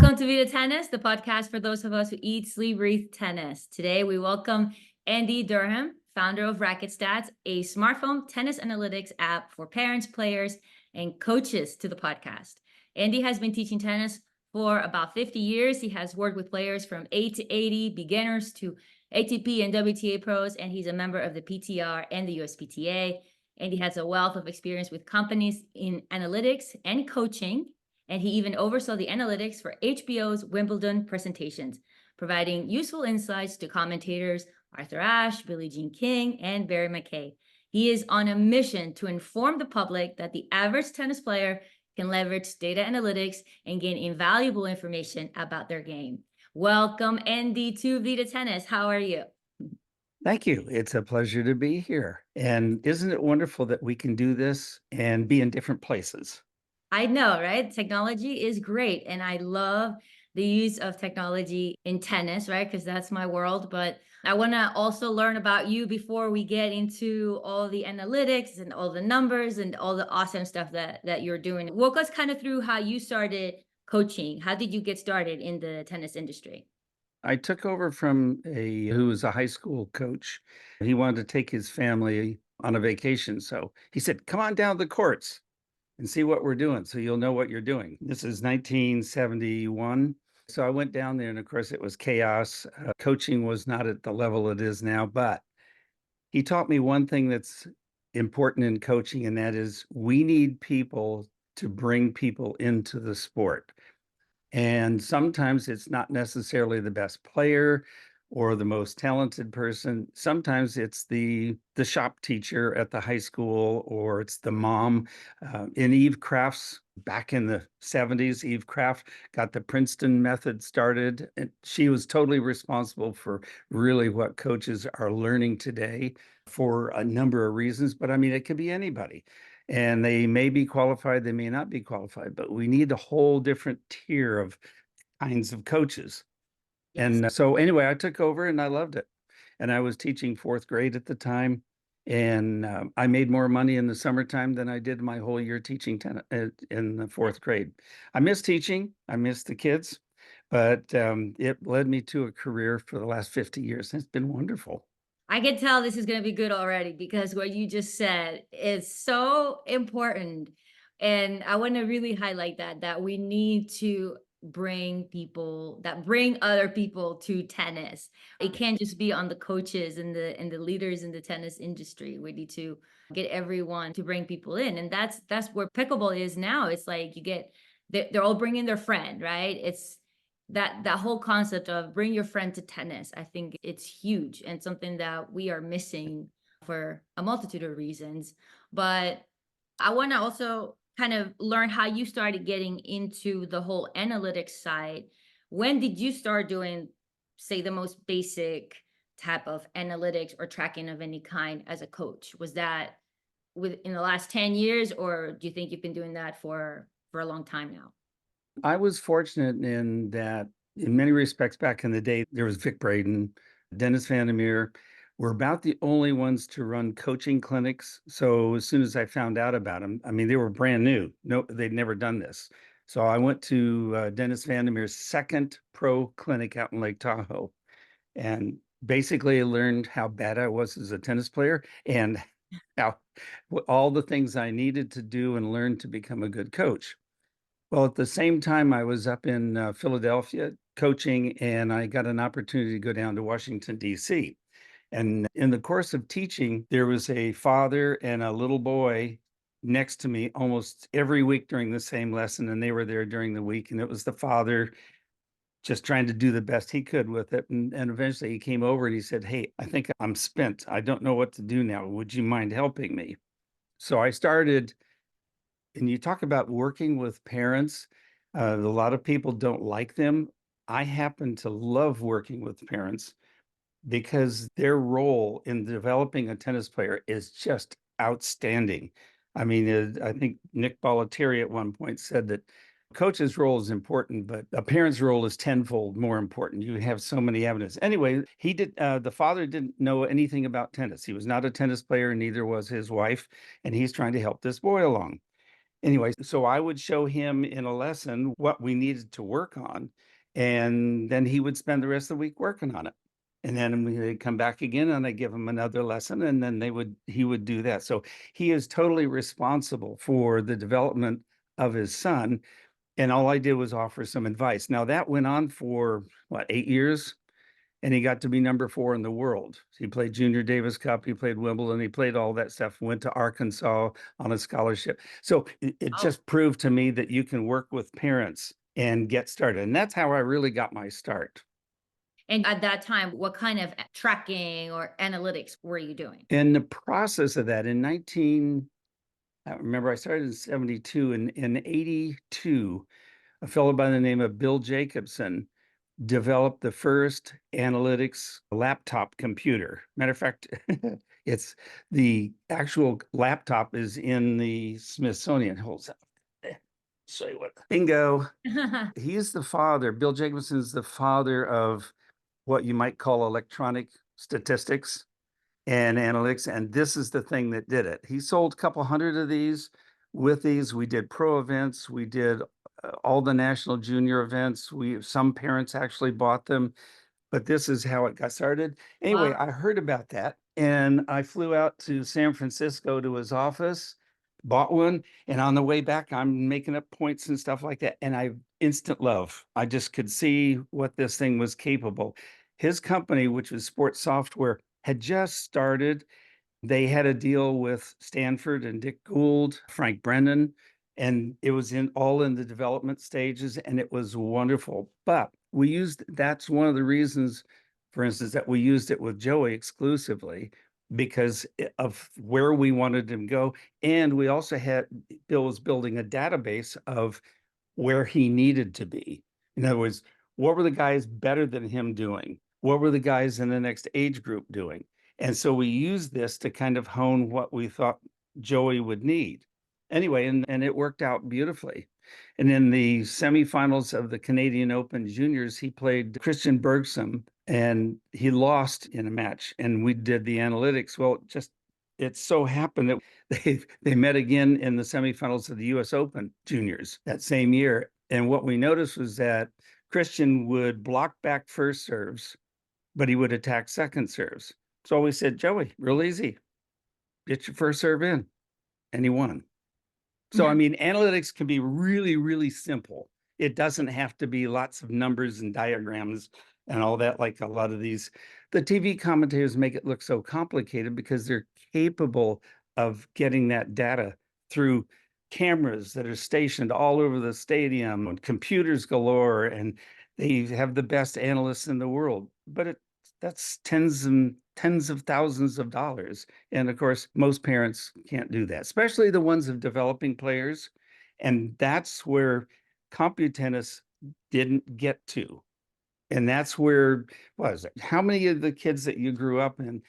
Welcome to Vida Tennis, the podcast for those of us who eat, sleep, breathe tennis. Today, we welcome Andy Durham, founder of RacketStats, a smartphone tennis analytics app for parents, players, and coaches to the podcast. Andy has been teaching tennis for about 50 years. He has worked with players from 8 to 80, beginners to ATP and WTA pros, and he's a member of the PTR and the USPTA. Andy has a wealth of experience with companies in analytics and coaching, and he even oversaw the analytics for HBO's Wimbledon presentations, providing useful insights to commentators Arthur Ashe, Billie Jean King, and Barry McKay. He is on a mission to inform the public that the average tennis player can leverage data analytics and gain invaluable information about their game. Welcome, Andy, to Vida Tennis. How are you? Thank you. It's a pleasure to be here. And isn't it wonderful that we can do this and be in different places? I know, right? Technology is great. And I love the use of technology in tennis, right? Because that's my world. But I want to also learn about you before we get into all the analytics and all the numbers and all the awesome stuff that you're doing. Walk us kind of through how you started coaching. How did you get started in the tennis industry? I took over from who was a high school coach. He wanted to take his family on a vacation. So he said, come on down the courts and see what we're doing so you'll know what you're doing. This is 1971. So I went down there, and of course, it was chaos. Coaching was not at the level it is now, but he taught me one thing that's important in coaching, and that is we need people to bring people into the sport. And sometimes it's not necessarily the best player or the most talented person. Sometimes it's the shop teacher at the high school, or it's the mom. In Eve Craft's back in the 70s, Eve Craft got the Princeton method started. And she was totally responsible for really what coaches are learning today for a number of reasons. But I mean, it could be anybody. And they may be qualified, they may not be qualified, but we need a whole different tier of kinds of coaches. And so anyway, I took over and I loved it. And I was teaching fourth grade at the time. And I made more money in the summertime than I did my whole year teaching tennis in the fourth grade. I miss teaching. I miss the kids. But it led me to a career for the last 50 years. It's been wonderful. I can tell this is going to be good already because what you just said is so important. And I want to really highlight that we need to bring other people to tennis. It can't just be on the coaches and the leaders in the tennis industry. We need to get everyone to bring people in. And that's where pickleball is now. It's like they're all bringing their friend, right? It's that whole concept of bring your friend to tennis. I think it's huge and something that we are missing for a multitude of reasons. But I want to also kind of learn how you started getting into the whole analytics side. When did you start doing, say, the most basic type of analytics or tracking of any kind as a coach? Was that in the last 10 years, or do you think you've been doing that for a long time now? I was fortunate in that, in many respects, back in the day, there was Vic Braden, Dennis Vandermeer. We're about the only ones to run coaching clinics. So as soon as I found out about them, I mean, they were brand new. No, they'd never done this. So I went to Dennis Vandermeer's second pro clinic out in Lake Tahoe, and basically learned how bad I was as a tennis player and how all the things I needed to do and learn to become a good coach. Well, at the same time, I was up in Philadelphia coaching, and I got an opportunity to go down to Washington, D.C. And in the course of teaching, there was a father and a little boy next to me almost every week during the same lesson, and they were there during the week. And it was the father just trying to do the best he could with it. And eventually he came over and he said, hey, I think I'm spent. I don't know what to do now. Would you mind helping me? So I started. And you talk about working with parents. A lot of people don't like them. I happen to love working with parents because their role in developing a tennis player is just outstanding. I mean, I think Nick Bollettieri at one point said that coach's role is important, but a parent's role is tenfold more important. You have so many avenues. Anyway, the father didn't know anything about tennis. He was not a tennis player, neither was his wife, and he's trying to help this boy along. Anyway, so I would show him in a lesson what we needed to work on, and then he would spend the rest of the week working on it. And then they'd come back again and I'd give him another lesson, and then he would do that. So he is totally responsible for the development of his son. And all I did was offer some advice. Now that went on for what, 8 years? And he got to be number 4 in the world. He played Junior Davis Cup, he played Wimbledon, he played all that stuff, went to Arkansas on a scholarship. So it Oh, just proved to me that you can work with parents and get started. And that's how I really got my start. and at that time, what kind of tracking or analytics were you doing? In the process of that, I remember I started in 72, and in 82, a fellow by the name of Bill Jacobson developed the first analytics laptop computer. Matter of fact, it's the actual laptop is in the Smithsonian. Hold on. Show you what. Bingo. He's the father. Bill Jacobson is the father of what you might call electronic statistics and analytics. And this is the thing that did it. He sold a couple hundred of these. With these, we did pro events. We did all the national junior events. Some parents actually bought them, but this is how it got started. Anyway, Wow. I heard about that and I flew out to San Francisco to his office, bought one, and on the way back, I'm making up points and stuff like that. And I instant love. I just could see what this thing was capable. His company, which was Sports Software, had just started. They had a deal with Stanford and Dick Gould, Frank Brennan, and it was all in the development stages, and it was wonderful. But that's one of the reasons, for instance, that we used it with Joey exclusively because of where we wanted him to go. And we also Bill was building a database of where he needed to be. In other words, what were the guys better than him doing? What were the guys in the next age group doing? And so we used this to kind of hone what we thought Joey would need. Anyway, and it worked out beautifully. And in the semifinals of the Canadian Open Juniors, he played Christian Bergson and he lost in a match. And we did the analytics. Well, it so happened that they met again in the semifinals of the US Open Juniors that same year. And what we noticed was that Christian would block back first serves, but he would attack second serves. So we said, Joey, real easy, get your first serve in. And he won. So, I mean, analytics can be really, really simple. It doesn't have to be lots of numbers and diagrams and all that, like a lot of the TV commentators make it look so complicated because they're capable of getting that data through cameras that are stationed all over the stadium and computers galore, and they have the best analysts in the world. But that's tens and tens of thousands of dollars. And of course, most parents can't do that, especially the ones of developing players. And that's where CompuTennis didn't get to. And that's where, what is it? How many of the kids that you grew up in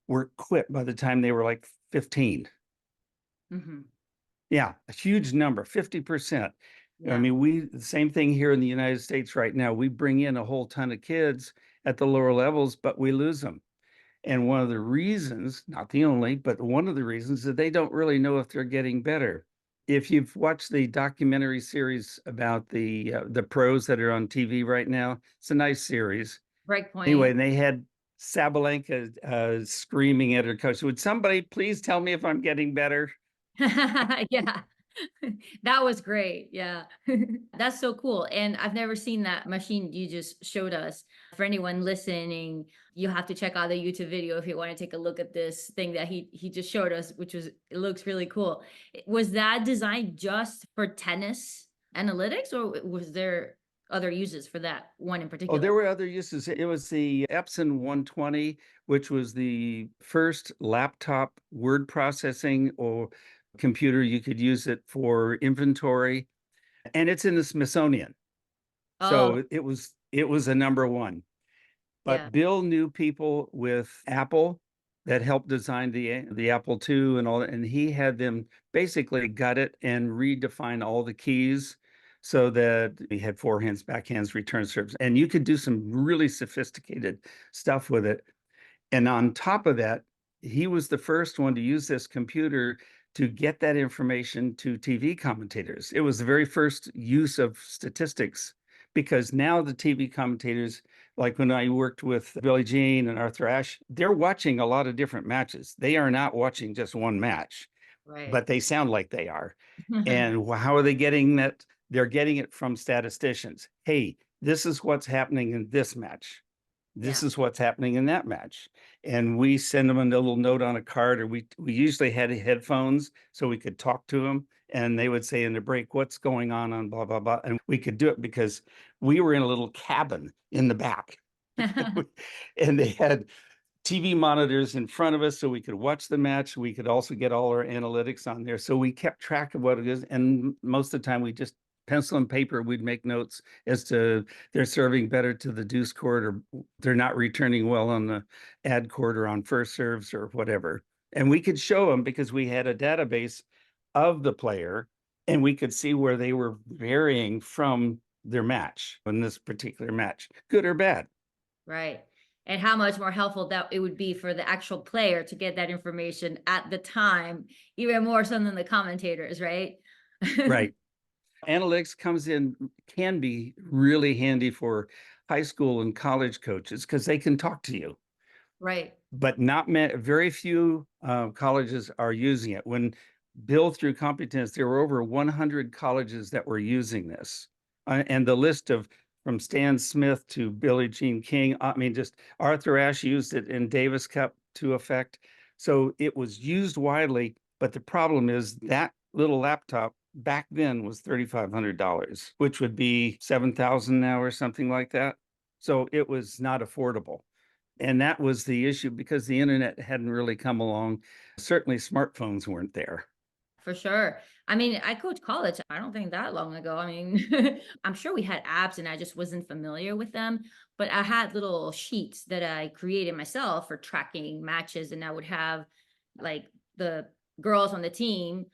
were quit by the time they were like 15? Mm-hmm. Yeah, a huge number, 50%. I Yeah. mean, the same thing here in the United States right now. We bring in a whole ton of kids at the lower levels, but we lose them. And one of the reasons, not the only, but one of the reasons that they don't really know if they're getting better. If you've watched the documentary series about the pros that are on TV right now, it's a nice series. Anyway, Breakpoint. and they had Sabalenka screaming at her coach, "Would somebody please tell me if I'm getting better?" Yeah. That was great. Yeah. That's so cool. And I've never seen that machine you just showed us. For anyone listening, you have to check out the YouTube video if you want to take a look at this thing that he just showed us, which was, it looks really cool. Was that designed just for tennis analytics, or was there other uses for that one in Oh, particular? there were other uses. It was the Epson 120, which was the first laptop word processing or computer. You could use it for inventory, and it's in the Smithsonian. Oh, So it was a number one. yeah. But Bill knew people with Apple that helped design the Apple II and all that, and he had them basically gut it and redefine all the keys so that we had forehands, backhands, return serves, and you could do some really sophisticated stuff with it. And on top of that, he was the first one to use this computer to get that information to TV commentators. It was the very first use of statistics because now the TV commentators, like when I worked with Billie Jean and Arthur Ashe, they're watching a lot of different matches. They are not watching just one match, Right. but they sound like they are. And how are they getting that? They're getting it from statisticians. Hey, this is what's happening in this match. This Yeah. is what's happening in that match. And we send them a little note on a card, or we usually had headphones so we could talk to them. And they would say in the break, what's going on blah, blah, blah. And we could do it because we were in a little cabin in the back. And they had TV monitors in front of us so we could watch the match. We could also get all our analytics on there. So we kept track of what it is. And most of the time we just pencil and paper, we'd make notes as to they're serving better to the deuce court or they're not returning well on the ad court or on first serves or whatever. And we could show them because we had a database of the player and we could see where they were varying from their match in this particular match, good or bad. Right. And how much more helpful that it would be for the actual player to get that information at the time, even more so than the commentators, right? Right. Analytics can be really handy for high school and college coaches because they can talk to you, Right. but not many, very few colleges are using it. When Bill through Competence, there were over 100 colleges that were using this. And the list of from Stan Smith to Billie Jean King, I mean, just Arthur Ashe used it in Davis Cup to effect. So it was used widely, but the problem is that little laptop back then was $3,500, which would be 7,000 now or something like that. So it was not affordable. And that was the issue because the internet hadn't really come along. Certainly smartphones weren't there. For sure. I mean, I coached college. I don't think that long ago. I mean, I'm sure we had apps and I just wasn't familiar with them, but I had little sheets that I created myself for tracking matches. And I would have like the girls on the team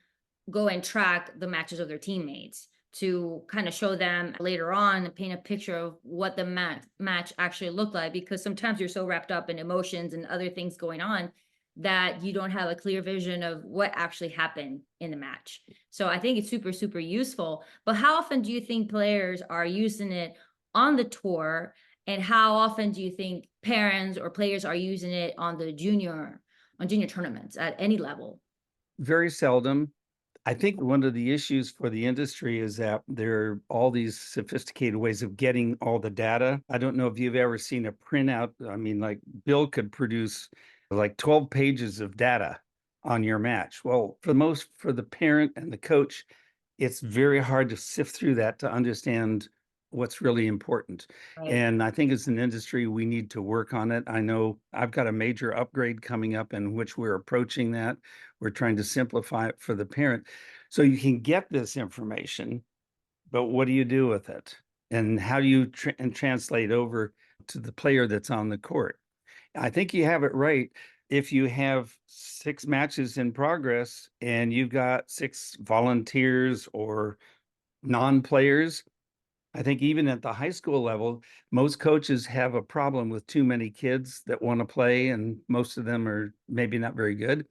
go and track the matches of their teammates to kind of show them later on and paint a picture of what the match actually looked like. Because sometimes you're so wrapped up in emotions and other things going on that you don't have a clear vision of what actually happened in the match. So I think it's super, super useful. But how often do you think players are using it on the tour? And how often do you think parents or players are using it on junior tournaments at any level? Very seldom. I think one of the issues for the industry is that there are all these sophisticated ways of getting all the data. I don't know if you've ever seen a printout. I mean, like Bill could produce like 12 pages of data on your match. Well, for the parent and the coach, it's very hard to sift through that to understand what's really important. Right. And I think as an industry, we need to work on it. I know I've got a major upgrade coming up in which we're approaching that. We're trying to simplify it for the parent. So you can get this information, but what do you do with it? And how do you translate over to the player that's on the court? I think you have it right. If you have 6 matches in progress and you've got 6 volunteers or non-players, I think even at the high school level, most coaches have a problem with too many kids that want to play, and most of them are maybe not very good. Yeah.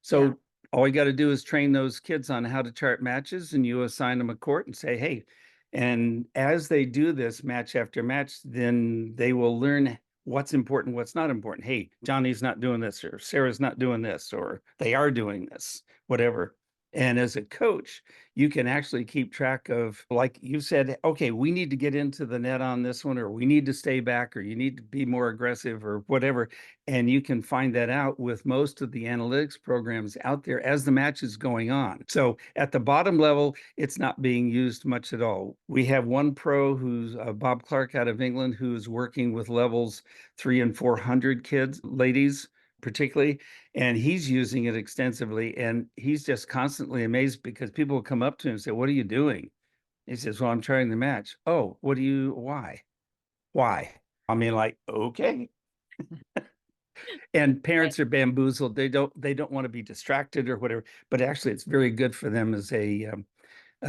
So all you got to do is train those kids on how to chart matches, and you assign them a court and say, hey, and as they do this match after match, then they will learn what's important, what's not important. Hey, Johnny's not doing this, or Sarah's not doing this, or they are doing this, whatever. And as a coach, you can actually keep track of, like you said, okay, we need to get into the net on this one, or we need to stay back, or you need to be more aggressive, or whatever. And you can find that out with most of the analytics programs out there as the match is going on. So at the bottom level, it's not being used much at all. We have one pro who's Bob Clark out of England, who's working with levels 300 and 400 kids, ladies particularly, and he's using it extensively. And he's just constantly amazed because people will come up to him and say, what are you doing? He says, well, I'm trying the match. Oh, why? Why? I mean, like, okay. And Right. parents are bamboozled. They don't want to be distracted or whatever, but actually it's very good for them as a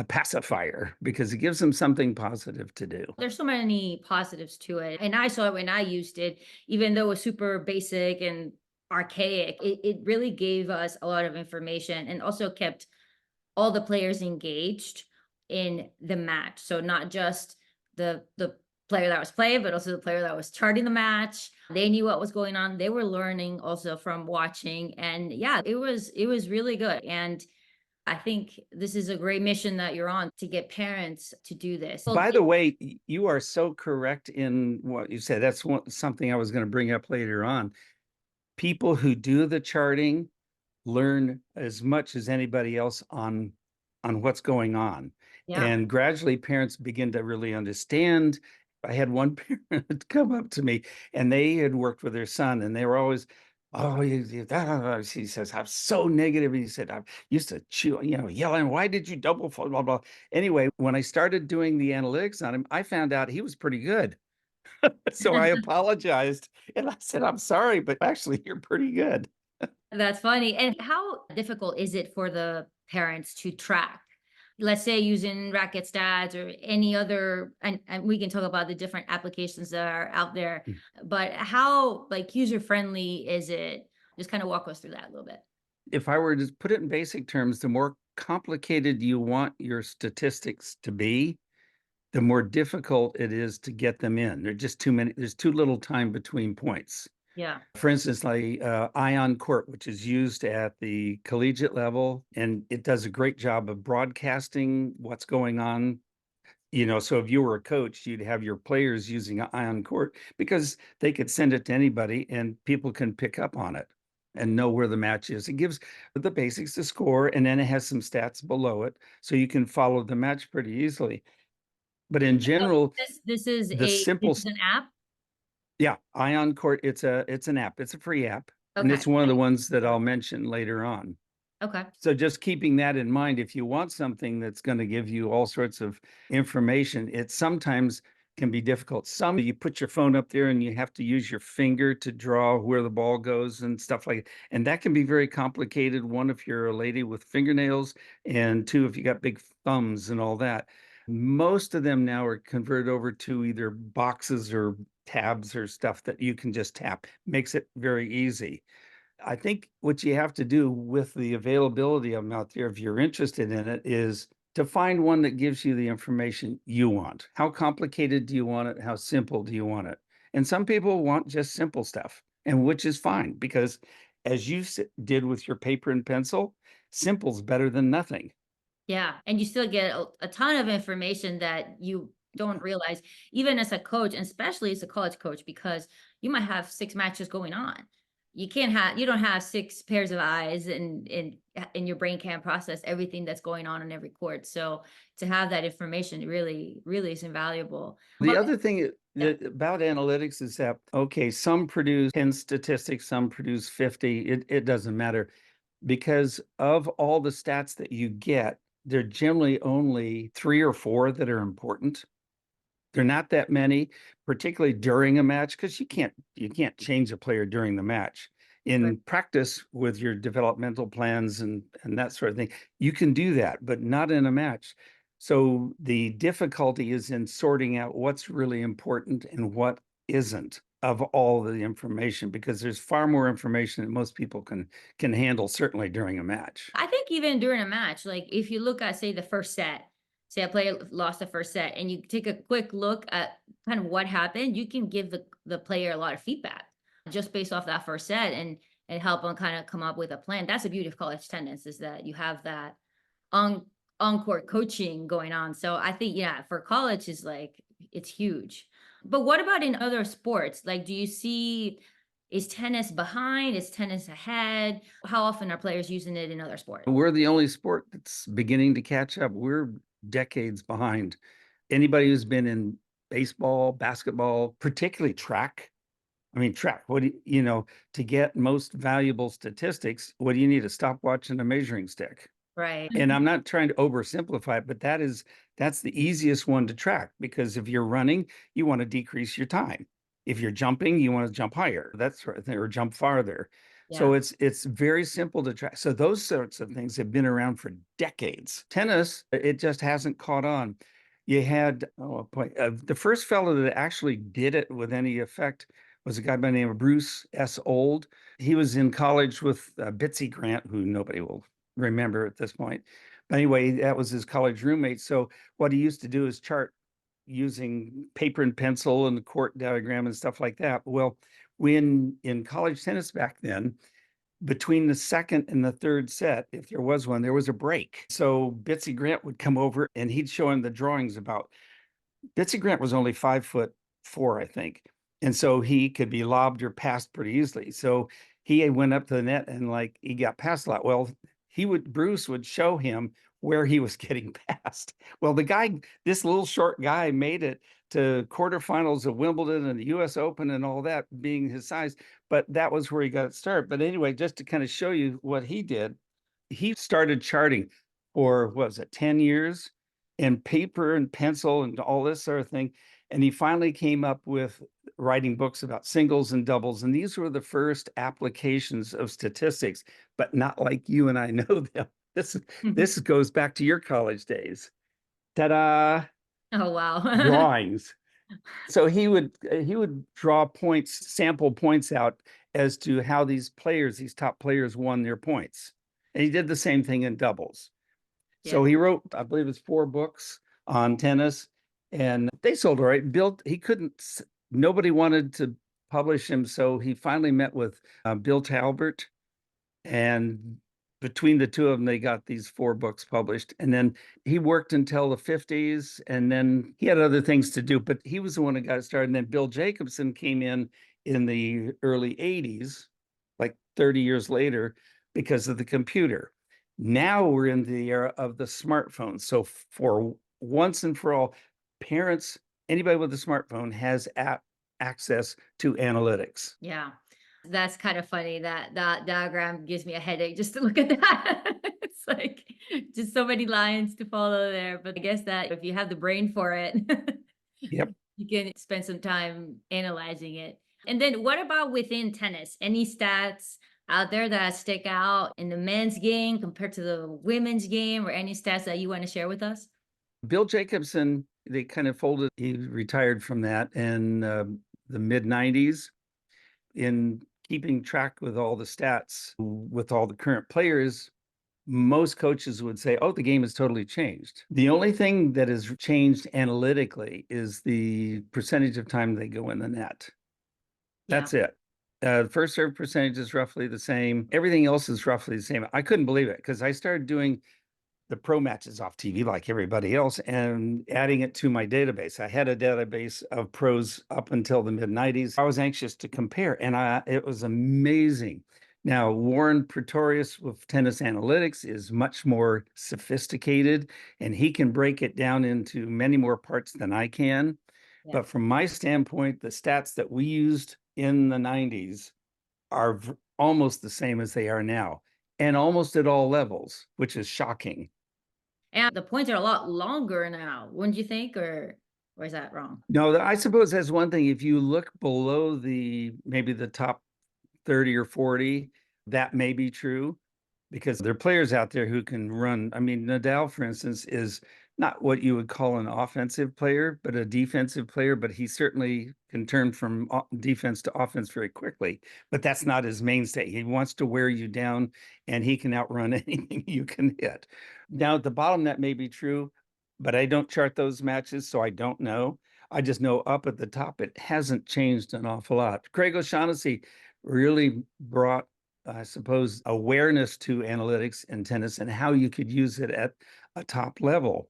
pacifier because it gives them something positive to do. There's so many positives to it. And I saw it when I used it, even though it was super basic and archaic. It really gave us a lot of information and also kept all the players engaged in the match. So not just the player that was playing, but also the player that was charting the match. They knew what was going on. They were learning also from watching. And yeah, it was really good. And I think this is a great mission that you're on to get parents to do this. Well, By the way, you are so correct in what you said. That's something I was going to bring up later on. People who do the charting learn as much as anybody else on what's going on. yeah. And gradually parents begin to really understand. I had one parent come up to me and they had worked with their son and they were always, oh, he says, I'm so negative. And he said, I used to chew, yelling, why did you double fault, blah, blah. Anyway, when I started doing the analytics on him, I found out he was pretty good. So I apologized and I said, I'm sorry, but actually you're pretty good. That's funny. And how difficult is it for the parents to track? Let's say using RacketStats or any other, and we can talk about the different applications that are out there, but how like user friendly is it? Just kind of walk us through that a little bit. If I were to put it in basic terms, the more complicated you want your statistics to be, the more difficult it is to get them in. There's just too many, there's too little time between points. Yeah. For instance, like Ion Court, which is used at the collegiate level, and it does a great job of broadcasting what's going on. So if you were a coach, you'd have your players using Ion Court because they could send it to anybody and people can pick up on it and know where the match is. It gives the basics to score, and then it has some stats below it, so you can follow the match pretty easily. But in So general, this is the simple, an app. yeah, Ion Court, it's an app. It's a free app, and Okay. it's one of the ones that I'll mention later on. Okay. So just keeping that in mind, if you want something that's going to give you all sorts of information, it sometimes can be difficult. Some you put your phone up there and you have to use your finger to draw where the ball goes and stuff like that. And that can be very complicated. One, if you're a lady with fingernails, and two, if you got big thumbs and all that. Most of them now are converted over to either boxes or tabs or stuff that you can just tap. Makes it very easy. I think what you have to do with the availability of them out there, if you're interested in it, is to find one that gives you the information you want. How complicated do you want it? How simple do you want it? And some people want just simple stuff, and which is fine because as you did with your paper and pencil, simple's better than nothing. Yeah. And you still get a ton of information that you don't realize, even as a coach, and especially as a college coach, because you might have 6 matches going on. You don't have 6 pairs of eyes and your brain can't process everything that's going on in every court. So to have that information really, really is invaluable. The But other thing yeah, about analytics is that, okay, some produce 10 statistics, some produce 50. It doesn't matter because of all the stats that you get, there are generally only 3 or 4 that are important. They're not that many, particularly during a match, because you can't change a player during the match. right. In practice with your developmental plans and that sort of thing, you can do that, but not in a match. So the difficulty is in sorting out what's really important and what isn't of all the information, because there's far more information than most people can handle, certainly during a match. I think even during a match, like if you look at, say, the first set, say a player lost the first set, and you take a quick look at kind of what happened, you can give the player a lot of feedback just based off that first set and help them kind of come up with a plan. That's the beauty of college tennis is that you have that on court coaching going on. So I think, yeah, for college is like it's huge. But what about in other sports? Like, do you see is tennis behind? Is tennis ahead? How often are players using it in other sports? We're the only sport that's beginning to catch up. We're decades behind. Anybody who's been in baseball, basketball, particularly track. I mean, track, what do to get most valuable statistics, what do you need? A stopwatch and a measuring stick. Right. And I'm not trying to oversimplify it, but that's the easiest one to track because if you're running, you want to decrease your time. If you're jumping, you want to jump higher. That's sort of thing, or jump farther. So Yeah. it's very simple to track. So those sorts of things have been around for decades. Tennis, it just hasn't caught on. You had the first fellow that actually did it with any effect was a guy by the name of Bruce S. Old. He was in college with Bitsy Grant, who nobody will remember at this point. But anyway, that was his college roommate. So what he used to do is chart using paper and pencil and the court diagram and stuff like that. Well, when in college tennis back then, between the second and the third set, if there was one, there was a break. So Bitsy Grant would come over and he'd show him the drawings about. Bitsy Grant was only 5'4", I think. And so he could be lobbed or passed pretty easily. So he went up to the net and like he got passed a lot. Well, Bruce would show him where he was getting passed. Well, this little short guy made it to quarterfinals of Wimbledon and the US Open and all that being his size. But that was where he got it started. But anyway, just to kind of show you what he did, he started charting for, what was it, 10 years? And paper and pencil and all this sort of thing. And he finally came up with writing books about singles and doubles. And these were the first applications of statistics, but not like you and I know them. This goes back to your college days. Ta-da! Oh, wow. Drawings. So he would draw points, sample points out as to how these top players won their points. And he did the same thing in doubles. So Yeah. he wrote, I believe it's 4 books on tennis, and they sold all right. Nobody wanted to publish him, so he finally met with Bill Talbert, and between the two of them, they got these 4 books published. And then he worked until the 50s, and then he had other things to do, but he was the one that got it started. And then Bill Jacobson came in the early 80s, like 30 years later, because of the computer. Now we're in the era of the smartphone. So for once and for all, parents, anybody with a smartphone has access to analytics. Yeah. That's kind of funny. That diagram gives me a headache just to look at that. It's like just so many lines to follow there. But I guess that if you have the brain for it, Yep. you can spend some time analyzing it. And then what about within tennis? Any stats out there that stick out in the men's game compared to the women's game, or any stats that you want to share with us? Bill Jacobson, they kind of folded, he retired from that in the mid 90s. In keeping track with all the stats, with all the current players, most coaches would say, oh, the game has totally changed. The only thing that has changed analytically is the percentage of time they go in the net. Yeah. That's it. First serve percentage is roughly the same. Everything else is roughly the same. I couldn't believe it because I started doing the pro matches off TV like everybody else and adding it to my database. I had a database of pros up until the mid 90s. I was anxious to compare, and it was amazing. Now, Warren Pretorius with Tennis Analytics is much more sophisticated, and he can break it down into many more parts than I can. Yeah. But from my standpoint, the stats that we used in the 90s are almost the same as they are now, and almost at all levels, which is shocking. And the points are a lot longer now, wouldn't you think? Or is that wrong? No, I suppose that's one thing. If you look below maybe the top 30 or 40, that may be true because there are players out there who can run. I mean, Nadal, for instance, is not what you would call an offensive player, but a defensive player, but he certainly can turn from defense to offense very quickly. But that's not his mainstay. He wants to wear you down and he can outrun anything you can hit. Now, at the bottom, that may be true, but I don't chart those matches, so I don't know. I just know up at the top, it hasn't changed an awful lot. Craig O'Shaughnessy really brought, I suppose, awareness to analytics in tennis and how you could use it at a top level,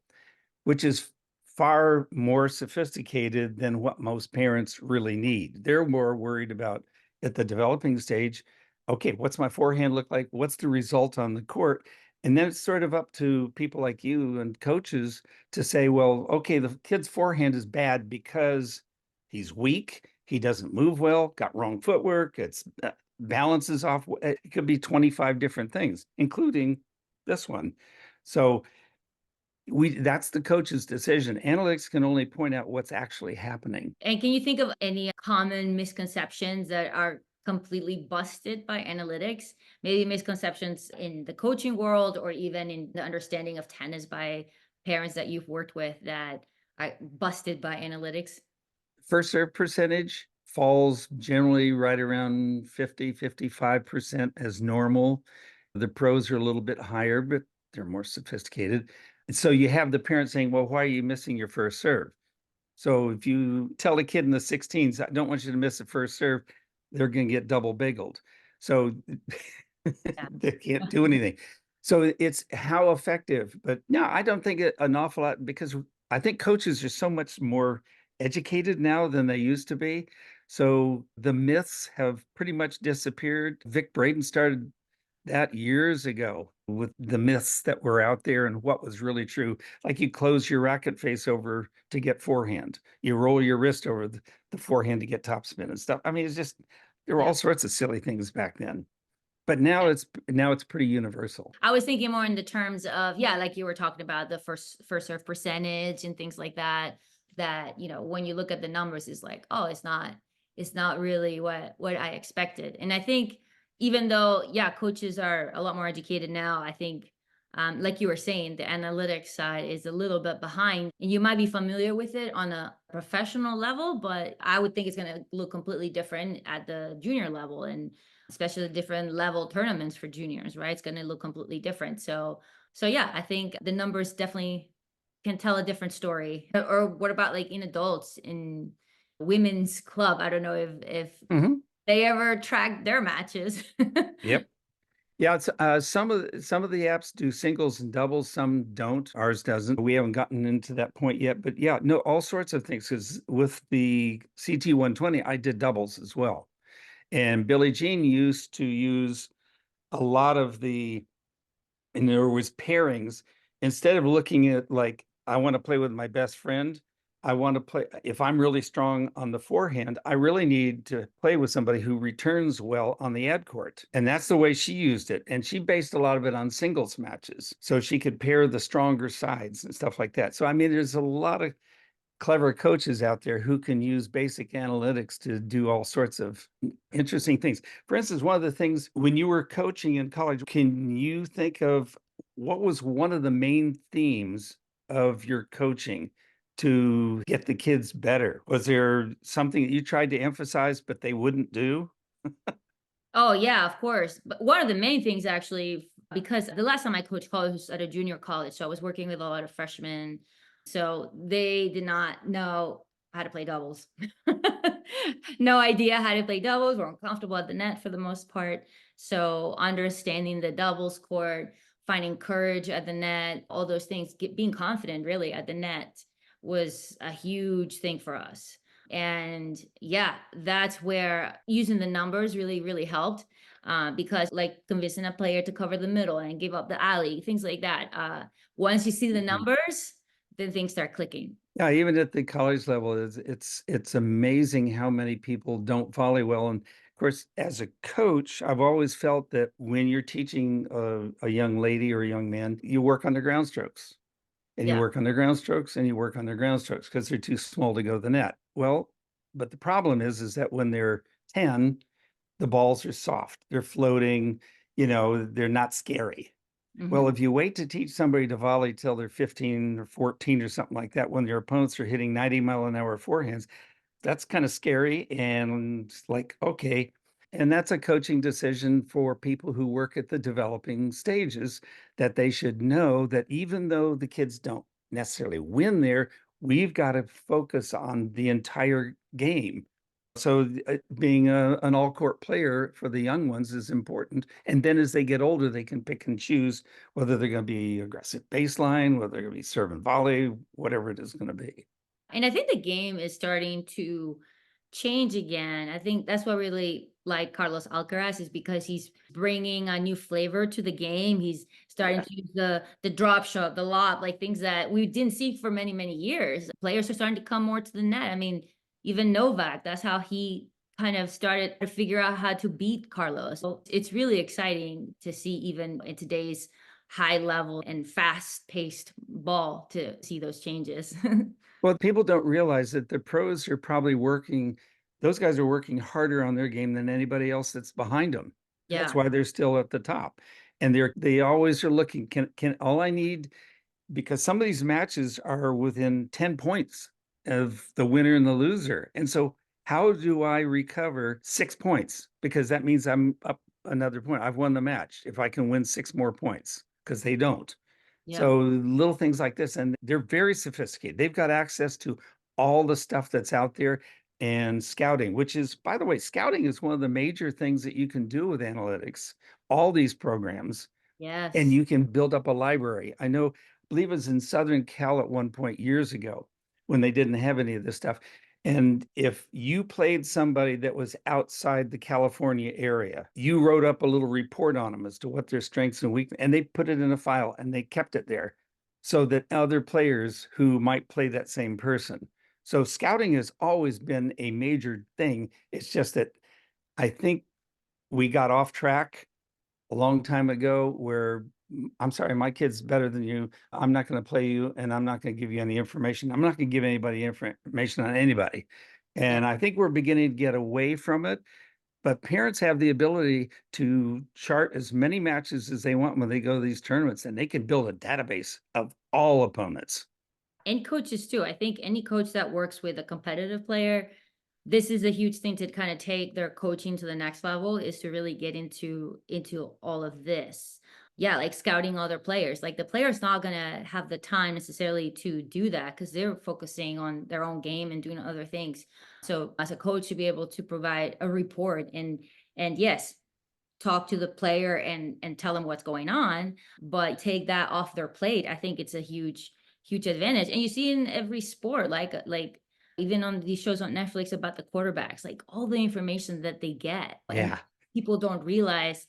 which is far more sophisticated than what most parents really need. They're more worried about at the developing stage, okay, what's my forehand look like? What's the result on the court? And then it's sort of up to people like you and coaches to say, well, okay, the kid's forehand is bad because he's weak, he doesn't move well, got wrong footwork, it's balances off. It could be 25 different things, including this one. So that's the coach's decision. Analytics can only point out what's actually happening. And can you think of any common misconceptions that are completely busted by analytics? Maybe misconceptions in the coaching world or even in the understanding of tennis by parents that you've worked with that are busted by analytics? First serve percentage falls generally right around 50, 55% as normal. The pros are a little bit higher, but they're more sophisticated. And so you have the parent saying, well, why are you missing your first serve? So if you tell a kid in the 16s, I don't want you to miss the first serve, they're going to get double bagelled. So Yeah. they can't do anything. So it's how effective. But no, I don't think an awful lot, because I think coaches are so much more educated now than they used to be. So the myths have pretty much disappeared. Vic Braden started that years ago with the myths that were out there and what was really true. Like you close your racket face over to get forehand, you roll your wrist over the forehand to get topspin and stuff. I mean, it's just there were Yeah. all sorts of silly things back then. But now it's pretty universal. I was thinking more in the terms of, yeah, like you were talking about the first serve percentage and things like that. That, when you look at the numbers, is like, oh, it's not really what I expected. And I think even though, yeah, coaches are a lot more educated now, I think, like you were saying, the analytics side is a little bit behind, and you might be familiar with it on a professional level, but I would think it's going to look completely different at the junior level, and especially the different level tournaments for juniors, right? It's going to look completely different. So yeah, I think the numbers definitely can tell a different story. Or what about like in adults in women's club? I don't know if Mhm. they ever track their matches. Yep. Yeah, it's some of the apps do singles and doubles, some don't. Ours doesn't. We haven't gotten into that point yet, but yeah, no, all sorts of things. Because with the CT 120, I did doubles as well. And Billie Jean used to use a lot of and there was pairings. Instead of looking at like, I want to play with my best friend, I want to play, if I'm really strong on the forehand, I really need to play with somebody who returns well on the ad court. And that's the way she used it. And she based a lot of it on singles matches. So she could pair the stronger sides and stuff like that. So, I mean, there's a lot of clever coaches out there who can use basic analytics to do all sorts of interesting things. For instance, one of the things when you were coaching in college, can you think of what was one of the main themes of your coaching to get the kids better? Was there something that you tried to emphasize, but they wouldn't do? Oh yeah, of course. But one of the main things actually, because the last time I coached college was at a junior college, so I was working with a lot of freshmen. So they did not know how to play doubles. No idea how to play doubles, were uncomfortable at the net for the most part. So understanding the doubles court, finding courage at the net, all those things, being confident really at the net was a huge thing for us. And yeah, that's where using the numbers really, really helped. Because like convincing a player to cover the middle and give up the alley, things like that. Once you see the Mhm. numbers, then things start clicking. Yeah, even at the college level, it's amazing how many people don't volley well. And of course, as a coach, I've always felt that when you're teaching a young lady or a young man, you work on their ground strokes, and you Yeah. work on their ground strokes, and you work on their ground strokes because they're too small to go to the net. Well, but the problem is that when they're 10, the balls are soft, they're floating, they're not scary. Well, Hmm. if you wait to teach somebody to volley till they're 15 or 14 or something like that, when their opponents are hitting 90-mile-an-hour forehands, that's kind of scary. And it's like, okay. And that's a coaching decision for people who work at the developing stages, that they should know that even though the kids don't necessarily win there, we've got to focus on the entire game. So being an all-court player for the young ones is important. And then as they get older, they can pick and choose whether they're going to be aggressive baseline, whether they're going to be serve and volley, whatever it is going to be. And I think the game is starting to change again. I think that's what really like Carlos Alcaraz is because he's bringing a new flavor to the game. He's starting Yeah. to use the drop shot, the lob, like things that we didn't see for many, many years. Players are starting to come more to the net. I mean, even Novak, that's how he kind of started to figure out how to beat Carlos. So it's really exciting to see even in today's high level and fast paced ball to see those changes. Well, people don't realize that the pros are probably working, those guys are working harder on their game than anybody else that's behind them. That's Yeah. why they're still at the top. And they always are looking, can all I need, because some of these matches are within 10 points of the winner and the loser. And so how do I recover 6 points? Because that means I'm up another point. I've won the match if I can win 6 more points, because they don't. Yeah. So little things like this, and they're very sophisticated. They've got access to all the stuff that's out there, and scouting, which is, by the way, scouting is one of the major things that you can do with analytics, all these programs, and Yes. you can build up a library. I know, I believe it was in Southern Cal at one point years ago when they didn't have any of this stuff. And if you played somebody that was outside the California area, you wrote up a little report on them as to what their strengths and weaknesses, and they put it in a file and they kept it there so that other players who might play that same person. So scouting has always been a major thing. It's just that I think we got off track a long time ago where, I'm sorry, my kid's better than you. I'm not going to play you, and I'm not going to give you any information. I'm not going to give anybody information on anybody. Yeah. And I think we're beginning to get away from it. But parents have the ability to chart as many matches as they want when they go to these tournaments, and they can build a database of all opponents. And coaches too. I think any coach that works with a competitive player, this is a huge thing to kind of take their coaching to the next level, is to really get into all of this. Yeah, like scouting other players. Like the player's not gonna have the time necessarily to do that because they're focusing on their own game and doing other things. So as a coach, to be able to provide a report and yes, talk to the player and tell them what's going on, but take that off their plate, I think it's a huge advantage. And you see in every sport, like even on these shows on Netflix about the quarterbacks, like all the information that they get, and Yeah, people don't realize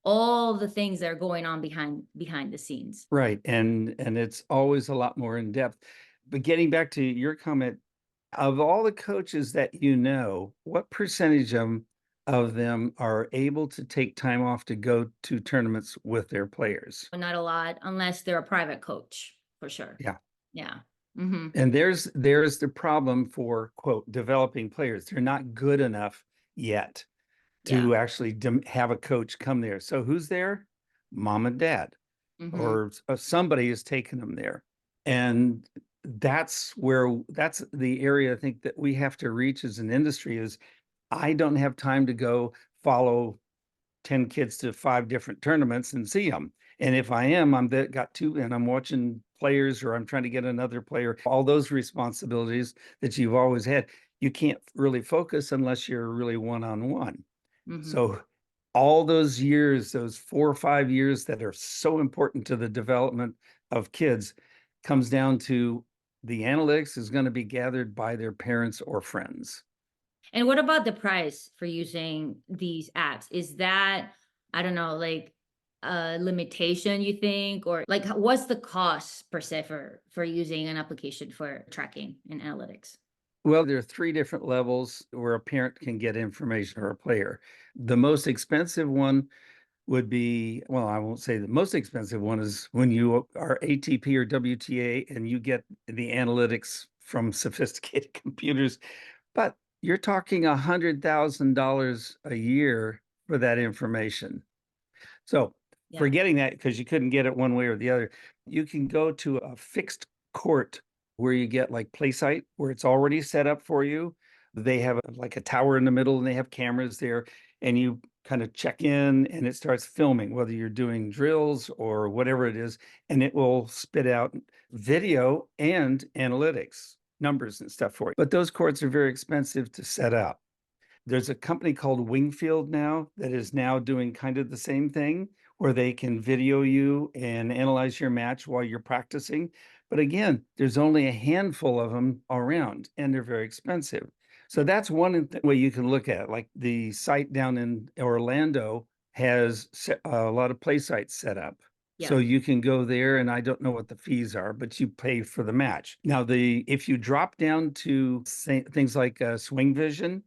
all the things that are going on behind the scenes. right. And it's always a lot more in depth. But getting back to your comment, of all the coaches that you know, what percentage of them are able to take time off to go to tournaments with their players? But not a lot, unless they're a private coach, for sure. Yeah. Yeah. Hmm. And there's the problem for, quote, developing players. They're not good enough yet Yeah. to actually have a coach come there. So who's there? Mom and dad, Hmm. or somebody is taking them there. And that's the area I think that we have to reach as an industry is, I don't have time to go follow 10 kids to 5 different tournaments and see them. And if I am, got two, and I'm watching players, or I'm trying to get another player, all those responsibilities that you've always had, you can't really focus unless you're really one-on-one. Hmm. So all those years, those 4 or 5 years that are so important to the development of kids, comes down to the analytics is going to be gathered by their parents or friends. And what about the price for using these apps? Is that, I don't know, like a limitation you think, or like what's the cost per se for using an application for tracking and analytics? Well, there are 3 different levels where a parent can get information, or a player. The most expensive one would be, well, I won't say the most expensive one, is when you are ATP or WTA and you get the analytics from sophisticated computers. But you're talking $100,000 a year for that information. So Yeah. forgetting that, because you couldn't get it one way or the other, you can go to a fixed court where you get like PlaySite, where it's already set up for you. They have like a tower in the middle, and they have cameras there, and you kind of check in and it starts filming, whether you're doing drills or whatever it is, and it will spit out video and analytics, numbers and stuff for you. But those courts are very expensive to set up. There's a company called Wingfield now that is now doing kind of the same thing, where they can video you and analyze your match while you're practicing. But again, there's only a handful of them around, and they're very expensive. So that's one way you can look at it. Like the site down in Orlando has a lot of play sites set up. Yeah. So you can go there, and I don't know what the fees are, but you pay for the match. Now, if you drop down to things like Swing Vision,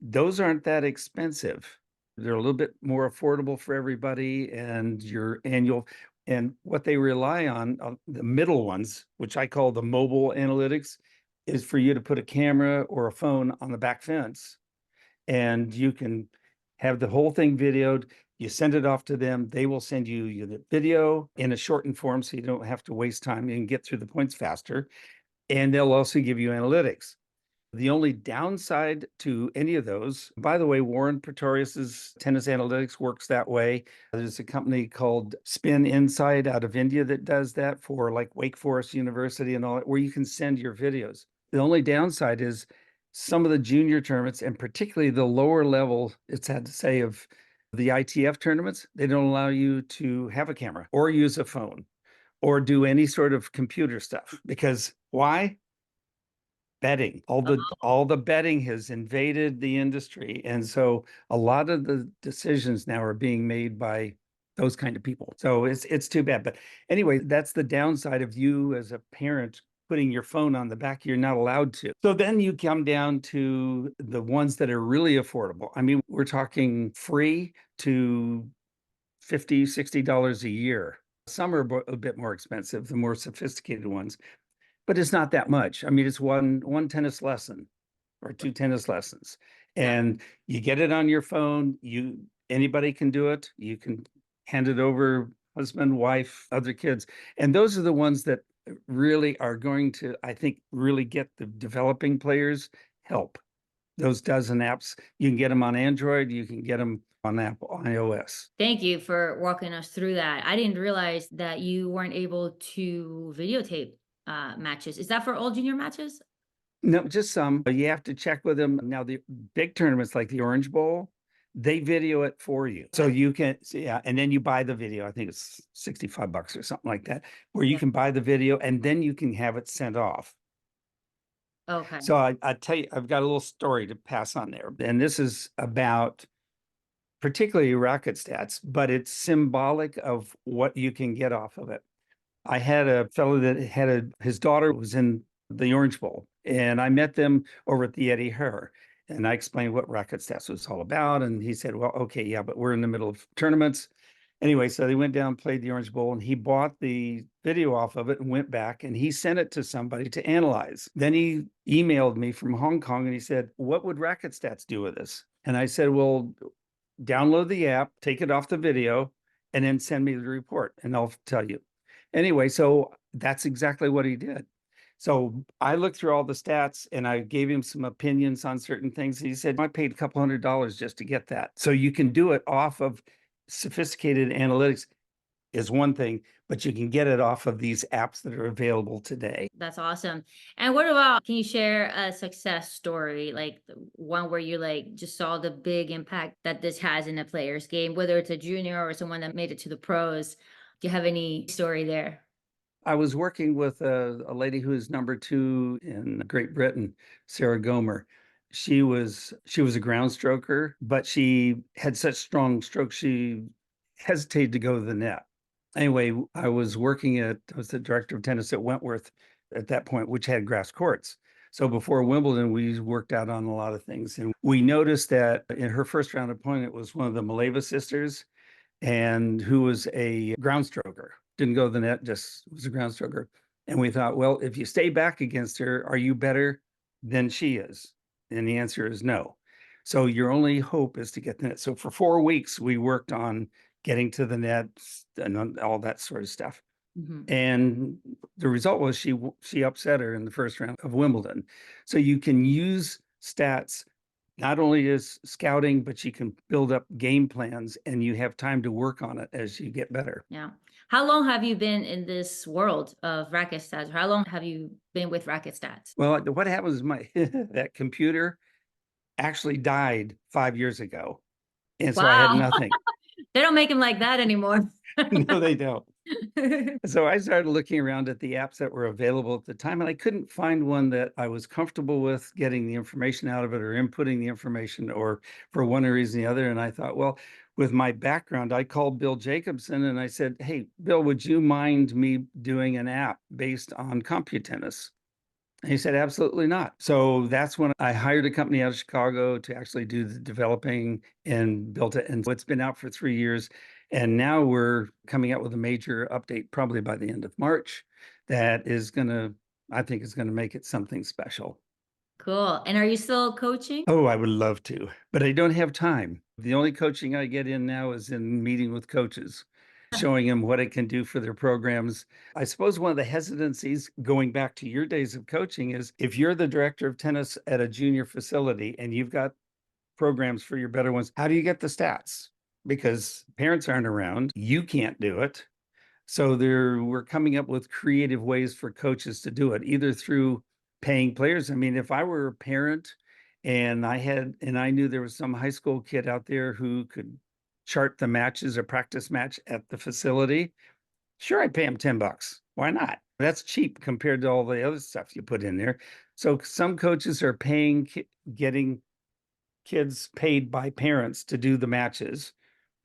those aren't that expensive. They're a little bit more affordable for everybody, and your annual, and what they rely on, the middle ones, which I call the mobile analytics, is for you to put a camera or a phone on the back fence, and you can have the whole thing videoed. You send it off to them. They will send you the video in a shortened form, so you don't have to waste time. You can get through the points faster, and they'll also give you analytics. The only downside to any of those, by the way, Warren Pretorius's tennis analytics works that way. There's a company called Spin Insight out of India that does that for like Wake Forest University and all that, where you can send your videos. The only downside is some of the junior tournaments, and particularly the lower level, it's had to say, of the ITF tournaments, they don't allow you to have a camera or use a phone or do any sort of computer stuff. Because why? Betting. All the betting has invaded the industry. And so a lot of the decisions now are being made by those kind of people. So it's too bad. But anyway, that's the downside of you as a parent putting your phone on the back. You're not allowed to. So then you come down to the ones that are really affordable. I mean, we're talking free to $50, $60 a year. Some are a bit more expensive, the more sophisticated ones, but it's not that much. I mean, it's one tennis lesson or two tennis lessons, Yeah. and you get it on your phone. Anybody can do it. You can hand it over, husband, wife, other kids, and those are the ones that really are going to, I think, really get the developing players help. Those dozen apps, you can get them on Android, you can get them on Apple, iOS. Thank you for walking us through that. I didn't realize that you weren't able to videotape matches. Is that for all junior matches? No, just some. You have to check with them. Now, the big tournaments like the Orange Bowl, they video it for you. So you can, yeah, and then you buy the video. I think it's $65 or something like that, where you Yeah. can buy the video and then you can have it sent off. Okay. So I tell you, I've got a little story to pass on there. And this is about particularly RacketStats, but it's symbolic of what you can get off of it. I had a fellow that his daughter was in the Orange Bowl, and I met them over at the Eddie Herr. And I explained what RacketStats was all about. And he said, well, okay, yeah, but we're in the middle of tournaments. Anyway, so they went down, played the Orange Bowl, and he bought the video off of it and went back and he sent it to somebody to analyze. Then he emailed me from Hong Kong and he said, what would RacketStats do with this? And I said, well, download the app, take it off the video, and then send me the report and I'll tell you. Anyway, so that's exactly what he did. So I looked through all the stats and I gave him some opinions on certain things. He said, I paid a couple $100 just to get that. So you can do it off of sophisticated analytics is one thing, but you can get it off of these apps that are available today. That's awesome. And what about, can you share a success story, like one where you like just saw the big impact that this has in a player's game, whether it's a junior or someone that made it to the pros? Do you have any story there? I was working with a lady who is #2 in Great Britain, Sarah Gomer. She was a ground stroker, but she had such strong strokes she hesitated to go to the net. Anyway, I was the director of tennis at Wentworth at that point, which had grass courts. So before Wimbledon, we worked out on a lot of things. And we noticed that in her first round opponent was one of the Maleva sisters, and who was a ground stroker. Didn't go to the net, just was a ground stroker. And we thought, well, if you stay back against her, are you better than she is? And the answer is no. So your only hope is to get the net. So for 4 weeks, we worked on getting to the net and all that sort of stuff. Mhm. And the result was she upset her in the first round of Wimbledon. So you can use stats not only as scouting, but you can build up game plans and you have time to work on it as you get better. Yeah. How long have you been in this world of racket stats? How long have you been with racket stats? Well, what happens is my that computer actually died 5 years ago. And so I had Wow. nothing. They don't make them like that anymore. No, they don't. So I started looking around at the apps that were available at the time, and I couldn't find one that I was comfortable with getting the information out of it or inputting the information or for one reason or the other. And I thought, well, with my background, I called Bill Jacobson and I said, hey, Bill, would you mind me doing an app based on CompuTennis? And he said, absolutely not. So that's when I hired a company out of Chicago to actually do the developing and built it. And it's been out for 3 years. And now we're coming out with a major update probably by the end of March that is going to, I think is going to make it something special. Cool. And are you still coaching? Oh, I would love to, but I don't have time. The only coaching I get in now is in meeting with coaches. showing them what it can do for their programs. I suppose one of the hesitancies going back to your days of coaching is if you're the director of tennis at a junior facility and you've got programs for your better ones, how do you get the stats? Because parents aren't around, you can't do it. So we're coming up with creative ways for coaches to do it, either through paying players. I mean, if I were a parent and I knew there was some high school kid out there who could chart the matches or practice match at the facility, sure, I'd pay him $10. Why not? That's cheap compared to all the other stuff you put in there. So some coaches are getting kids paid by parents to do the matches,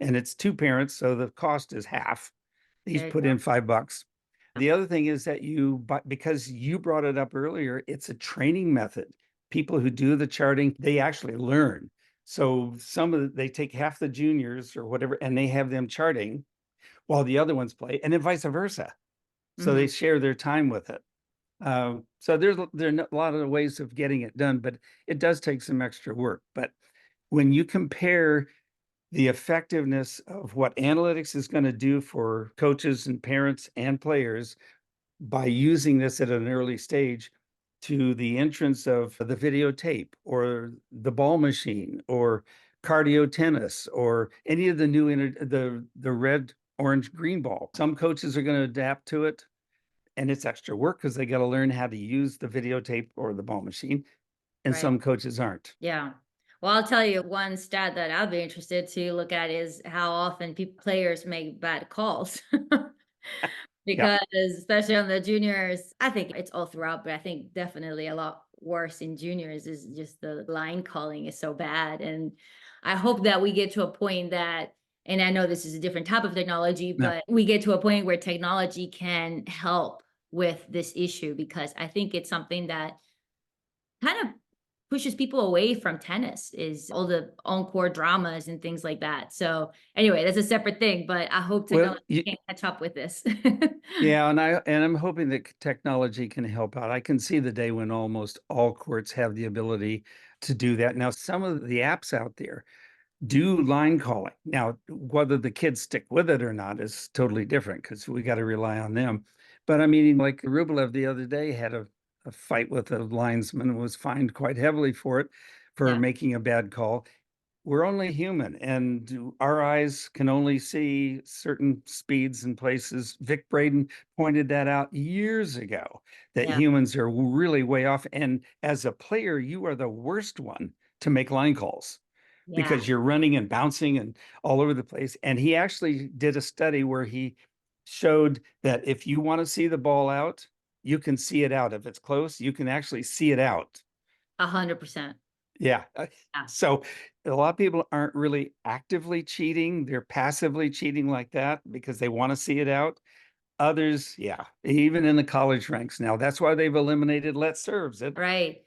and it's two parents, so the cost is half. He's There you put go. in $5. The other thing is that because you brought it up earlier, it's a training method. People who do the charting, they actually learn. So they take half the juniors or whatever, and they have them charting while the other ones play, and then vice versa. So Mhm. they share their time with it. So there are a lot of ways of getting it done, but it does take some extra work. But when you compare the effectiveness of what analytics is going to do for coaches and parents and players by using this at an early stage to the entrance of the videotape or the ball machine or cardio tennis or any of the the red, orange, green ball. Some coaches are going to adapt to it, and it's extra work because they got to learn how to use the videotape or the ball machine, and Right. some coaches aren't. Yeah. Well, I'll tell you one stat that I'd be interested to look at is how often players make bad calls. Yeah. Because especially on the juniors, I think it's all throughout, but I think definitely a lot worse in juniors is just the line calling is so bad. And I hope that we get to a point that, and I know this is a different type of technology, No. but we get to a point where technology can help with this issue because I think it's something that kind of pushes people away from tennis is all the on-court dramas and things like that. So anyway, that's a separate thing, but I hope Well, technology can catch up with this. yeah, and I'm hoping that technology can help out. I can see the day when almost all courts have the ability to do that. Now, some of the apps out there do line calling. Now, whether the kids stick with it or not is totally different because we got to rely on them. But I mean, like Rublev the other day had a fight with a linesman and was fined quite heavily for it, for Yeah, making a bad call. We're only human and our eyes can only see certain speeds and places. Vic Braden pointed that out years ago, that yeah, humans are really way off. And as a player, you are the worst one to make line calls yeah, because you're running and bouncing and all over the place. And he actually did a study where he showed that if you want to see the ball out, you can see it out. If it's close, you can actually see it out. 100%. Yeah. Yeah, So a lot of people aren't really actively cheating. They're passively cheating like that because they want to see it out. Others, yeah, even in the college ranks now. That's why they've eliminated let serves. right.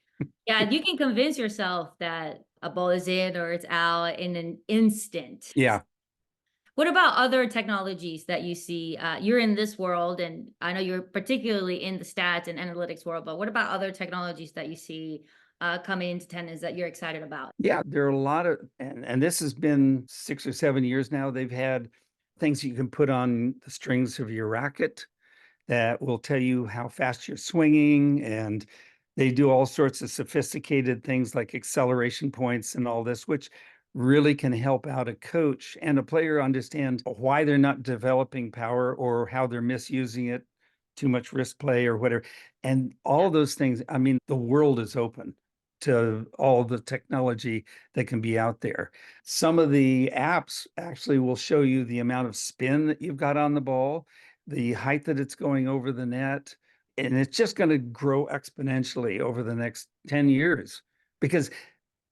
Yeah, you can convince yourself that a ball is in or it's out in an instant. Yeah. What about other technologies that you see? You're in this world, and I know you're particularly in the stats and analytics world, but what about other technologies that you see coming into tennis that you're excited about? Yeah, there are a lot of, and this has been 6 or 7 years now. They've had things you can put on the strings of your racket that will tell you how fast you're swinging. And they do all sorts of sophisticated things like acceleration points and all this, which really can help out a coach and a player understand why they're not developing power or how they're misusing it, too much wrist play or whatever. And Yeah, all those things, I mean, the world is open to all the technology that can be out there. Some of the apps actually will show you the amount of spin that you've got on the ball, the height that it's going over the net, and it's just going to grow exponentially over the next 10 years because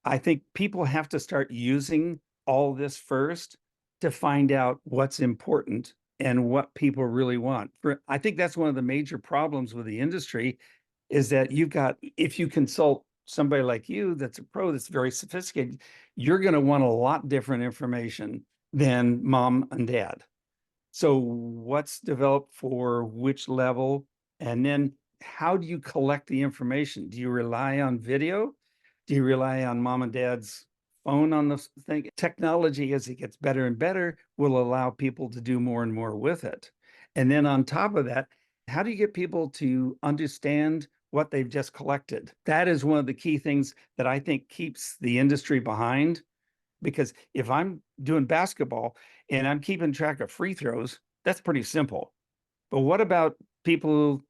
I think people have to start using all this first to find out what's important and what people really want. I think that's one of the major problems with the industry is that if you consult somebody like you that's a pro that's very sophisticated, you're going to want a lot different information than mom and dad. So what's developed for which level? And then how do you collect the information? Do you rely on video? Do you rely on mom and dad's phone on the thing. Technology, as it gets better and better, will allow people to do more and more with it. And then on top of that, how do you get people to understand what they've just collected? That is one of the key things that I think keeps the industry behind. Because if I'm doing basketball and I'm keeping track of free throws, that's pretty simple. But what about people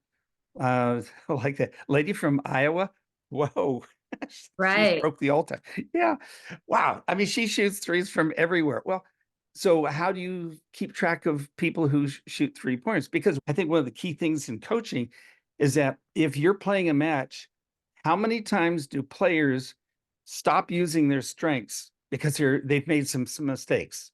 like that lady from Iowa? Whoa, she's Right. broke the all-time. Yeah. Wow. I mean, she shoots threes from everywhere. Well, so how do you keep track of people who shoot 3 points? Because I think one of the key things in coaching is that if you're playing a match, how many times do players stop using their strengths because they've made some mistakes?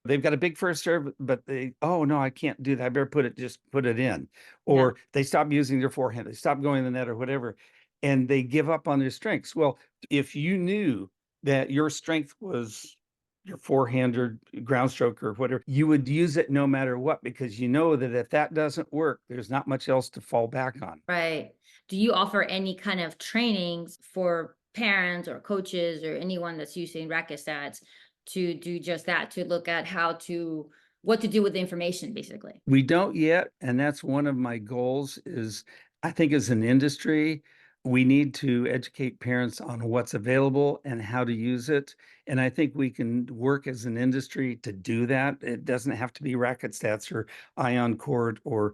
They've got a big first serve, but oh no, I can't do that. I better just put it in. Yeah. Or they stop using their forehand, they stop going to the net or whatever, and they give up on their strengths. Well, if you knew that your strength was your forehand or ground stroke or whatever, you would use it no matter what, because you know that if that doesn't work, there's not much else to fall back on. Right. Do you offer any kind of trainings for parents or coaches or anyone that's using RacketStats to do just that, to look at what to do with the information, basically? We don't yet, and that's one of my goals is I think as an industry, we need to educate parents on what's available and how to use it. And I think we can work as an industry to do that. It doesn't have to be Racket Stats or Ion Court or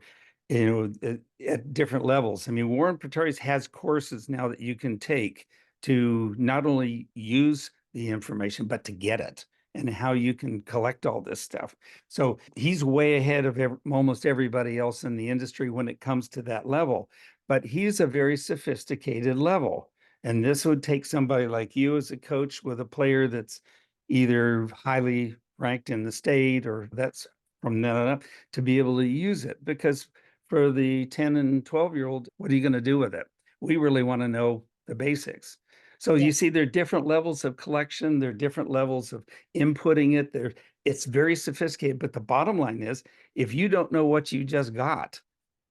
at different levels. I mean, Warren Pretorius has courses now that you can take to not only use the information, but to get it and how you can collect all this stuff. So he's way ahead of almost everybody else in the industry when it comes to that level. But he's a very sophisticated level. And this would take somebody like you as a coach with a player that's either highly ranked in the state or that's from then on up to be able to use it. Because for the 10 and 12-year-old, what are you going to do with it? We really want to know the basics. So Yeah. you see, there are different levels of collection, there are different levels of inputting it. It's very sophisticated. But the bottom line is, if you don't know what you just got,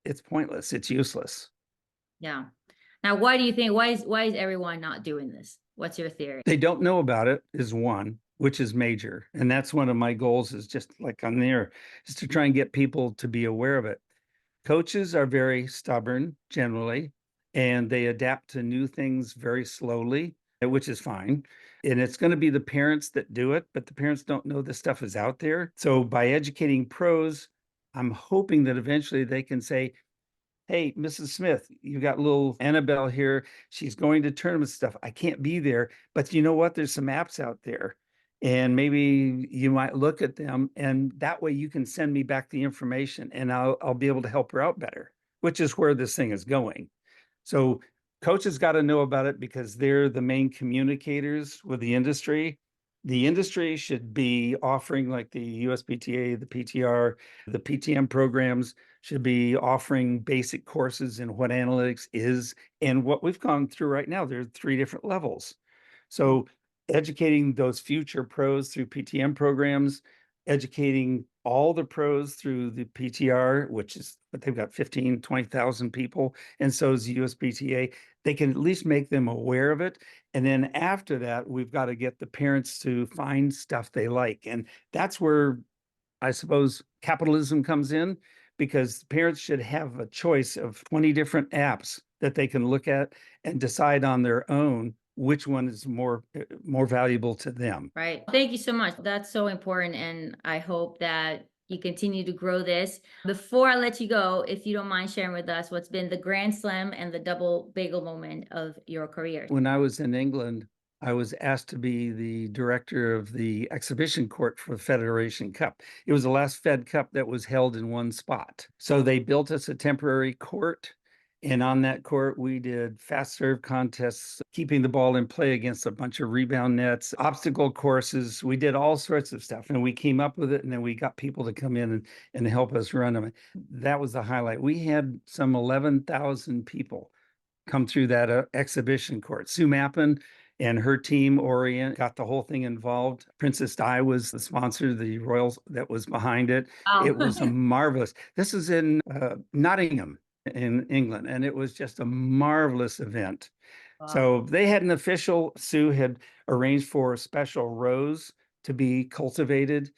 it's pointless. It's useless. Yeah. Now, why do you think, why is everyone not doing this? What's your theory? They don't know about it is one, which is major. And that's one of my goals is just like on there, is to try and get people to be aware of it. Coaches are very stubborn generally, and they adapt to new things very slowly, which is fine. And it's going to be the parents that do it, but the parents don't know this stuff is out there. So by educating pros, I'm hoping that eventually they can say, hey, Mrs. Smith, you got little Annabelle here. She's going to tournament stuff. I can't be there, but you know what? There's some apps out there. And maybe you might look at them, and that way you can send me back the information and I'll be able to help her out better, which is where this thing is going. So coaches got to know about it because they're the main communicators with the industry. The industry should be offering like the USPTA, the PTR, the PTM programs should be offering basic courses in what analytics is and what we've gone through right now. There are 3 different levels. So educating those future pros through PTM programs, educating all the pros through the PTR, which is what they've got 15, 20,000 people, and so is the USPTA. They can at least make them aware of it. And then after that, we've got to get the parents to find stuff they like. And that's where I suppose capitalism comes in, because parents should have a choice of 20 different apps that they can look at and decide on their own which one is more valuable to them. Right. Thank you so much. That's so important. And I hope that you continue to grow this. Before I let you go, if you don't mind sharing with us what's been the grand slam and the double bagel moment of your career. When I was in England, I was asked to be the director of the exhibition court for the Federation Cup. It was the last Fed Cup that was held in one spot. So they built us a temporary court. And on that court, we did fast serve contests, keeping the ball in play against a bunch of rebound nets, obstacle courses. We did all sorts of stuff. And we came up with it. And then we got people to come in and help us run them. That was the highlight. We had some 11,000 people come through that exhibition court. Sue Mappin and her team, Orient, got the whole thing involved. Princess Di was the sponsor, the royals that was behind it. Oh. It was a marvelous. This is in Nottingham in England, and it was just a marvelous event. Wow. So they had an official, Sue had arranged for special rows to be cultivated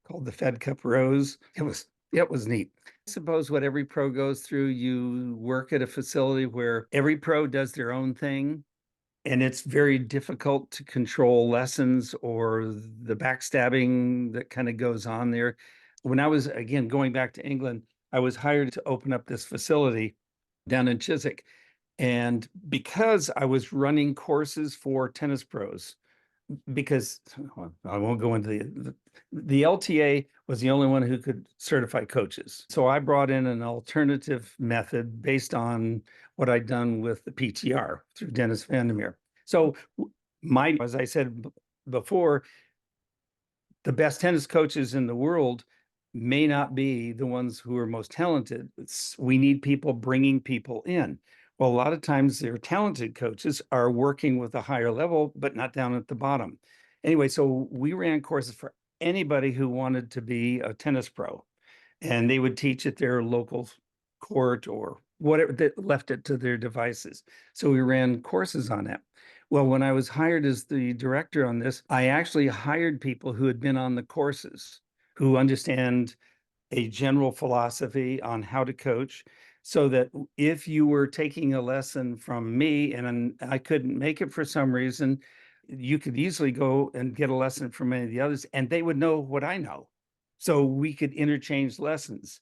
called the Fed Cup Rose. It was neat. I suppose what every pro goes through, you work at a facility where every pro does their own thing, and it's very difficult to control lessons or the backstabbing that kind of goes on there. When I was, again, going back to England, I was hired to open up this facility down in Chiswick. And because I was running courses for tennis pros, because well, I won't go into the LTA was the only one who could certify coaches. So I brought in an alternative method based on what I'd done with the PTR through Dennis Vandermeer. So as I said before, the best tennis coaches in the world may not be the ones who are most talented. We need people bringing people in. Well, a lot of times their talented coaches are working with a higher level, but not down at the bottom. Anyway, so we ran courses for anybody who wanted to be a tennis pro, and they would teach at their local court or whatever that left it to their devices. So we ran courses on that. Well, when I was hired as the director on this, I actually hired people who had been on the courses, who understand a general philosophy on how to coach, so that if you were taking a lesson from me and I couldn't make it for some reason, you could easily go and get a lesson from any of the others, and they would know what I know. So we could interchange lessons.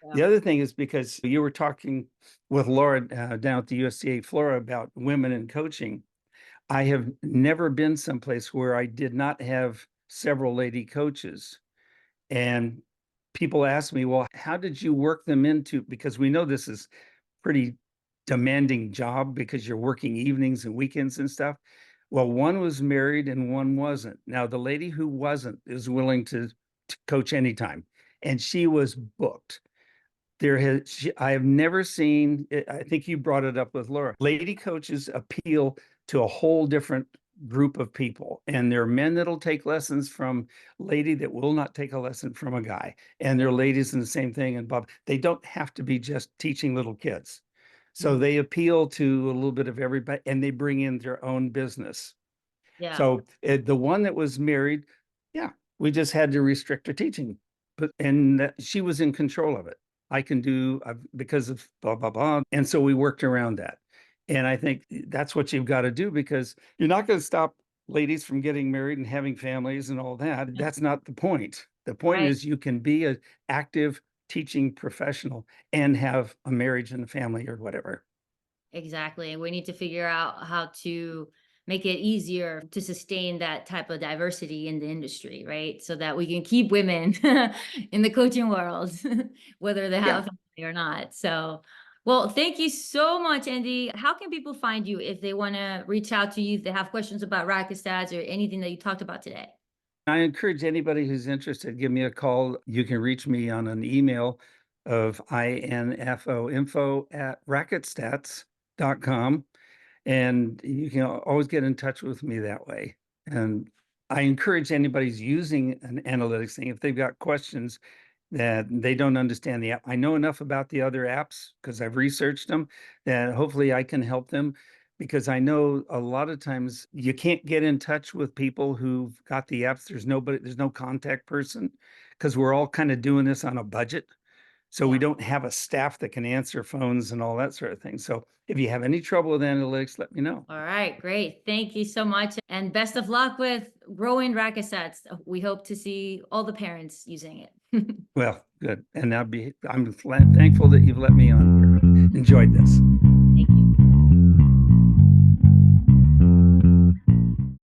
Yeah. The other thing is because you were talking with Laura down at the USTA Flora about women in coaching. I have never been someplace where I did not have several lady coaches. And people ask me, well, how did you work them into? Because we know this is pretty demanding job because you're working evenings and weekends and stuff. Well, one was married and one wasn't. Now, the lady who wasn't is willing to coach anytime, and she was booked. I have never seen, I think you brought it up with Laura. Lady coaches appeal to a whole different group of people. And there are men that'll take lessons from lady that will not take a lesson from a guy. And there are ladies in the same thing. And Bob, they don't have to be just teaching little kids. So Mhm. they appeal to a little bit of everybody, and they bring in their own business. Yeah. So the one that was married, yeah, we just had to restrict her teaching, and she was in control of it. I can do because of blah blah blah, and so we worked around that. And I think that's what you've got to do, because you're not going to stop ladies from getting married and having families and all that. That's not the point. The point Right. is you can be an active teaching professional and have a marriage and a family or whatever. Exactly. And we need to figure out how to make it easier to sustain that type of diversity in the industry, right? So that we can keep women in the coaching world, whether they have Yeah. a family or not. So, well, thank you so much, Andy. How can people find you if they want to reach out to you, if they have questions about racket stats or anything that you talked about today? I encourage anybody who's interested, give me a call. You can reach me on an email of info@racketstats.com. And you can always get in touch with me that way. And I encourage anybody who's using an analytics thing, if they've got questions that they don't understand the app. I know enough about the other apps because I've researched them, that hopefully I can help them, because I know a lot of times you can't get in touch with people who've got the apps. There's no contact person, because we're all kind of doing this on a budget. So we Yeah. don't have a staff that can answer phones and all that sort of thing. So if you have any trouble with analytics, let me know. All right, great. Thank you so much. And best of luck with growing racket sets. We hope to see all the parents using it. Well, good. And I'm thankful that you've let me on here. Enjoyed this.